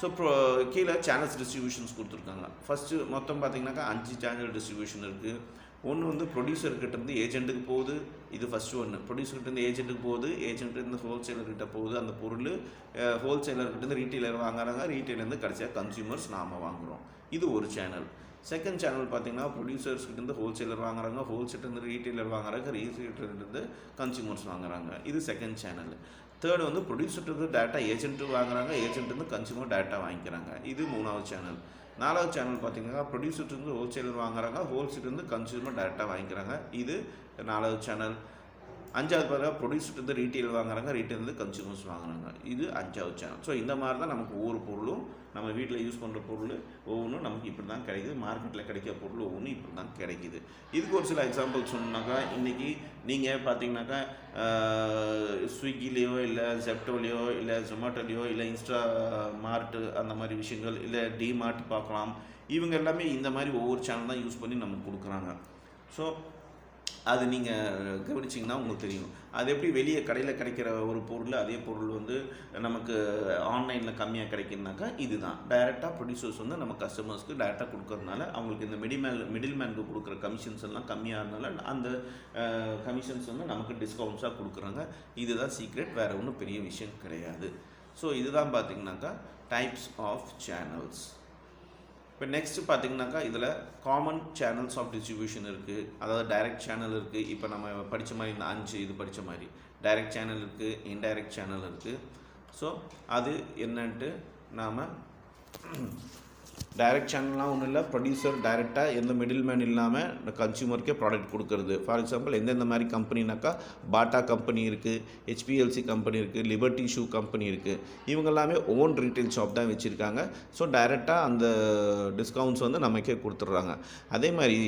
So கீழே channels distributions கொடுத்துருக்காங்க. First மொத்தம் பார்த்தீங்கன்னாக்கா 5 சேனல் டிஸ்ட்ரிபியூஷன் இருக்குது. ஒன்று வந்து ப்ரொடியூசர்கிட்டேருந்து ஏஜென்ட்டுக்கு போகுது. இது ஃபஸ்ட்டு ஒன்று. ப்ரொடியூசர்கிட்டேருந்து ஏஜென்ட்டுக்கு போகுது, ஏஜென்ட்லேருந்து ஹோல்சேலர்கிட்ட போகுது. அந்த பொருள் ஹோல்சேலர்கிட்டேருந்து ரீட்டெயிலர் வாங்குறாங்க, ரீட்டெயிலேருந்து கடைசியாக கன்சியூமர்ஸ் நாம் வாங்குகிறோம். இது ஒரு சேனல். செகண்ட் சேனல் பார்த்திங்கன்னா ப்ரொடியூசர்ஸ்கிட்டேருந்து ஹோல்சேலர் வாங்குறாங்க, ஹோல்சேலர்லேருந்து ரீட்டெயிலர் வாங்குறாங்க, ரீட்டெயிலர்லேருந்து கன்சியூமர்ஸ் வாங்குறாங்க. இது செகண்ட் சேனல். தேர்டு வந்து ப்ரொடியூசர்ட்டு டேட்டா ஏஜென்ட்டு வாங்குறாங்க, ஏஜென்ட்லேருந்து கன்சியூமர் டேட்டா வாங்கிக்கிறாங்க. இது 3வது சேனல். 4வது சேனல் பார்த்திங்கன்னா ப்ரொடியூசர்லேருந்து ஹோல்சேலர் வாங்குறாங்க, ஹோல்சேலர்லேருந்து கன்சியூமர் டேட்டா வாங்கிக்கிறாங்க. இது 4வது சேனல். 5வது பார்த்தா ப்ரொடியூசர்லேருந்து ரீட்டெயில் வாங்குறாங்க, ரீட்டெயிலேருந்து கன்சியூமர்ஸ் வாங்குறாங்க. இது 5வது சேனல். ஸோ இந்த மாதிரி தான் நமக்கு ஒவ்வொரு பொருளும் நம்ம வீட்டில் யூஸ் பண்ணுற பொருள் ஒவ்வொன்றும் நமக்கு இப்படி தான் கிடைக்குது. மார்க்கெட்டில் கிடைக்கிற பொருள் ஒவ்வொன்றும் இப்படி தான் கிடைக்கிது. இதுக்கு ஒரு சில எக்ஸாம்பிள் சொன்னாக்கா, இன்றைக்கி நீங்கள் பார்த்தீங்கன்னாக்கா ஸ்விக்கிலேயோ இல்லை ஜெப்டோலையோ இல்லை ஜொமேட்டோலையோ இல்லை இன்ஸ்டாமார்ட்டு அந்த மாதிரி விஷயங்கள் இல்லை டிமார்ட் பார்க்கலாம். இவங்க எல்லாமே இந்த மாதிரி ஒவ்வொரு சேனல் தான் யூஸ் பண்ணி நமக்கு கொடுக்குறாங்க. ஸோ அது நீங்கள் கவனிச்சிங்கன்னா உங்களுக்கு தெரியும். அது எப்படி வெளியே கடையில் கிடைக்கிற ஒரு பொருள் அதே பொருள் வந்து நமக்கு ஆன்லைனில் கம்மியாக கிடைக்குன்னாக்கா இதுதான் டைரெக்டாக ப்ரொடியூசர்ஸ் வந்து நம்ம கஸ்டமர்ஸ்க்கு டைரெக்டாக கொடுக்கறதுனால அவங்களுக்கு இந்த மிடில் மேனுக்கு கொடுக்குற கமிஷன்ஸ் எல்லாம் கம்மியாக இருந்தால அந்த கமிஷன்ஸ் வந்து நமக்கு டிஸ்கவுண்ட்ஸாக கொடுக்குறாங்க. இதுதான் சீக்ரெட், வேறு ஒன்றும் பெரிய விஷயம் கிடையாது. ஸோ இதுதான் பார்த்திங்கனாக்கா டைப்ஸ் ஆஃப் சேனல்ஸ். இப்போ நெக்ஸ்ட்டு பார்த்திங்கனாக்கா இதில் காமன் சேனல்ஸ் ஆஃப் டிஸ்ட்ரிபியூஷன் இருக்குது. அதாவது டைரக்ட் சேனல் இருக்குது. இப்போ நம்ம படித்த மாதிரி இந்த 5 இது படித்த மாதிரி டைரக்ட் சேனல் இருக்குது, இன்டைரக்ட் சேனல் இருக்குது. ஸோ அது என்னன்ட்டு நாம் டைரக்ட் சேனல்லாம் ஒன்றும் இல்லை, ப்ரொடியூசர் டைரெக்டாக எந்த மிடில் மேன் இல்லாமல் கன்சியூமருக்கே ப்ராடக்ட் கொடுக்குறது. ஃபார் எக்ஸாம்பிள் எந்தெந்த மாதிரி கம்பெனினாக்கா பாட்டா கம்பெனி இருக்குது, ஹெச்பிஎல்சி கம்பெனி இருக்குது, லிபர்ட்டி ஷூ கம்பெனி இருக்குது. இவங்க எல்லாமே ஓன் ரீட்டைல் ஷாப் தான் வச்சுருக்காங்க. ஸோ டைரெக்டாக அந்த டிஸ்கவுண்ட்ஸ் வந்து நமக்கே கொடுத்துட்றாங்க. அதே மாதிரி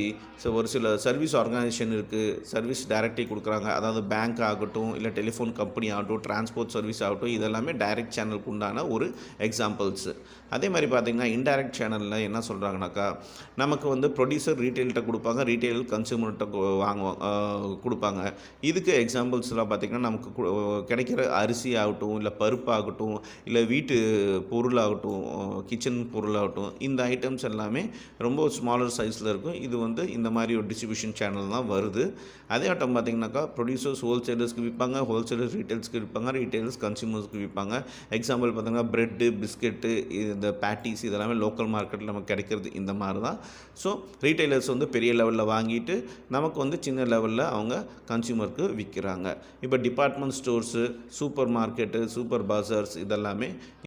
ஒரு சில சர்வீஸ் ஆர்கனைசேஷன் இருக்குது, சர்வீஸ் டைரக்டே கொடுக்குறாங்க. அதாவது பேங்க் ஆகட்டும் இல்லை டெலிஃபோன் கம்பெனி ஆகட்டும், டிரான்ஸ்போர்ட் சர்வீஸ் ஆகட்டும், இதெல்லாமே டைரக்ட் சேனலுக்கு உண்டான ஒரு எக்ஸாம்பிள்ஸு. அதே மாதிரி பார்த்திங்கன்னா இன்டைரக்ட் சேனலில் என்ன சொல்கிறாங்கனாக்கா, நமக்கு வந்து ப்ரொடியூசர் ரீட்டெயில்கிட்ட கொடுப்பாங்க, ரீட்டெயில் கன்சியூமர்கிட்ட கொடுப்பாங்க. இதுக்கு எக்ஸாம்பிள்ஸ்லாம் பார்த்திங்கன்னா நமக்கு கிடைக்கிற அரிசி ஆகட்டும் இல்லை பருப்பாகட்டும் இல்லை வீட்டு பொருளாகட்டும் கிச்சன் பொருளாகட்டும், இந்த ஐட்டம்ஸ் எல்லாமே ரொம்ப ஸ்மாலர் சைஸில் இருக்கும். இது வந்து இந்த மாதிரி ஒரு டிஸ்ட்ரிபியூஷன் சேனல் தான் வருது. அதே ஆட்டம் பார்த்திங்கனாக்கா ப்ரொடியூசர்ஸ் ஹோல்சேலர்ஸ்க்கு விற்பாங்க, ஹோல்சேலர்ஸ் ரீட்டெயில்ஸ்க்கு விற்பாங்க, ரீட்டெயில்ஸ் கன்சியூமர்ஸ்க்கு விற்பாங்க. எக்ஸாம்பிள் பார்த்திங்கன்னா ப்ரெட்டு, பிஸ்கெட்டு, இந்த பேட்டிஸ் இதெல்லாமே லோக்கல் மார்க்கெட்டில் நமக்கு கிடைக்கிறது இந்த மாதிரி தான். ஸோ ரீட்டைலர்ஸ் வந்து பெரிய லெவலில் வாங்கிட்டு நமக்கு வந்து சின்ன லெவலில் அவங்க கன்சியூமருக்கு விற்கிறாங்க. இப்போ department stores, super market, super bazaars இதெல்லாமே